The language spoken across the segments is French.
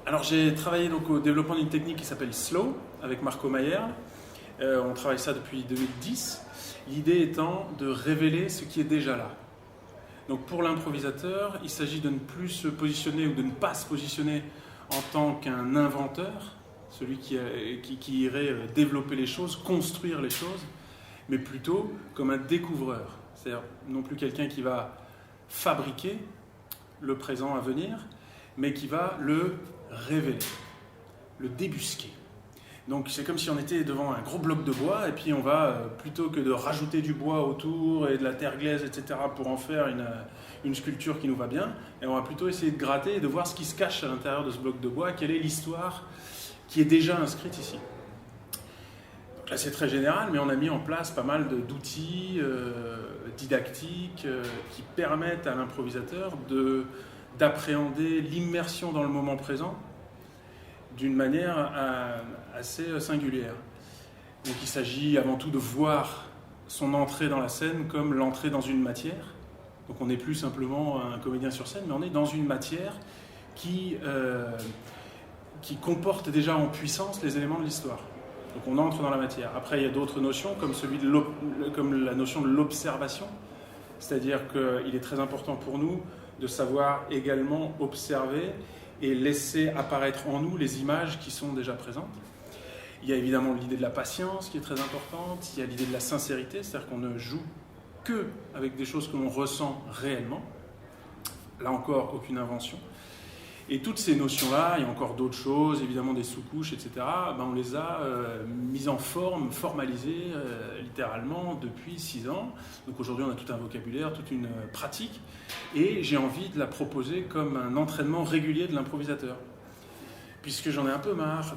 Alors j'ai travaillé donc au développement d'une technique qui s'appelle Slow avec Marco Mayer. On travaille ça depuis 2010. L'idée étant de révéler ce qui est déjà là. Donc pour l'improvisateur, il s'agit de ne plus se positionner ou de ne pas se positionner en tant qu'un inventeur, celui qui irait développer les choses, construire les choses, mais plutôt comme un découvreur. C'est-à-dire non plus quelqu'un qui va fabriquer le présent à venir, mais qui va le révéler, le débusquer. Donc c'est comme si on était devant un gros bloc de bois et puis on va, plutôt que de rajouter du bois autour et de la terre glaise, etc., pour en faire une sculpture qui nous va bien, et on va plutôt essayer de gratter et de voir ce qui se cache à l'intérieur de ce bloc de bois, quelle est l'histoire qui est déjà inscrite ici. Donc là c'est très général, mais on a mis en place pas mal d'outils didactiques qui permettent à l'improvisateur d'appréhender l'immersion dans le moment présent d'une manière assez singulière. Donc il s'agit avant tout de voir son entrée dans la scène comme l'entrée dans une matière. Donc on n'est plus simplement un comédien sur scène, mais on est dans une matière qui comporte déjà en puissance les éléments de l'histoire. Donc on entre dans la matière. Après il y a d'autres notions comme la notion de l'observation, c'est-à-dire qu'il est très important pour nous de savoir également observer et laisser apparaître en nous les images qui sont déjà présentes. Il y a évidemment l'idée de la patience qui est très importante, il y a l'idée de la sincérité, c'est-à-dire qu'on ne joue que avec des choses que l'on ressent réellement. Là encore, aucune invention. Et toutes ces notions-là, il y a encore d'autres choses, évidemment des sous-couches, etc., on les a mises en forme, formalisées littéralement depuis 6 ans. Donc aujourd'hui, on a tout un vocabulaire, toute une pratique. Et j'ai envie de la proposer comme un entraînement régulier de l'improvisateur. Puisque j'en ai un peu marre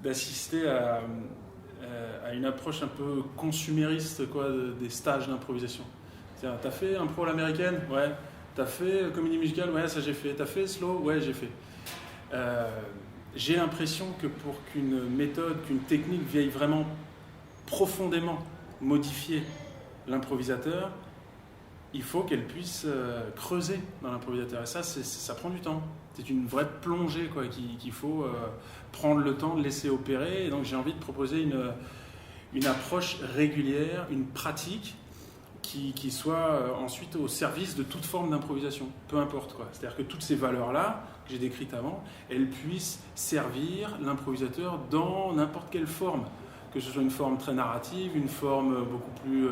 d'assister à une approche un peu consumériste des stages d'improvisation. C'est-à-dire, t'as fait impro à l'américaine ? Ouais. T'as fait comédie musicale ? Ouais, ça j'ai fait. T'as fait slow ? Ouais, j'ai fait. J'ai l'impression que pour qu'une méthode, qu'une technique vieille vraiment profondément modifier l'improvisateur, il faut qu'elle puisse creuser dans l'improvisateur. Et ça prend du temps. C'est une vraie plongée qu'il faut prendre le temps de laisser opérer. Et donc j'ai envie de proposer une approche régulière, une pratique qui soit ensuite au service de toute forme d'improvisation, peu importe quoi. C'est-à-dire que toutes ces valeurs-là, que j'ai décrites avant, elles puissent servir l'improvisateur dans n'importe quelle forme, que ce soit une forme très narrative, une forme beaucoup plus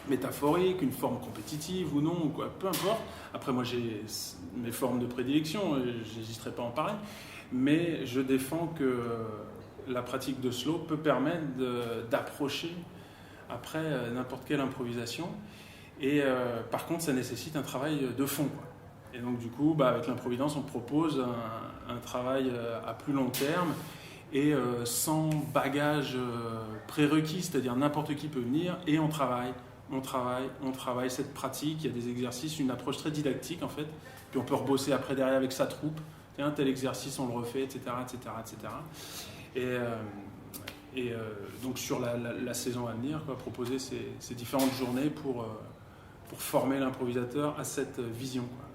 métaphorique, une forme compétitive ou non, ou quoi, peu importe. Après moi j'ai mes formes de prédilection, je n'hésiterai pas à en parler, mais je défends que la pratique de slow peut permettre d'approcher après n'importe quelle improvisation. Et par contre, ça nécessite un travail de fond, quoi. Et donc du coup, avec l'improvidence, on propose un travail à plus long terme et sans bagage prérequis, c'est-à-dire n'importe qui peut venir et on travaille cette pratique. Il y a des exercices, une approche très didactique en fait. Puis on peut rebosser après derrière avec sa troupe. Tiens, tel exercice, on le refait, etc., etc., etc. Et donc sur la saison à venir, proposer ces différentes journées pour former l'improvisateur à cette vision, quoi.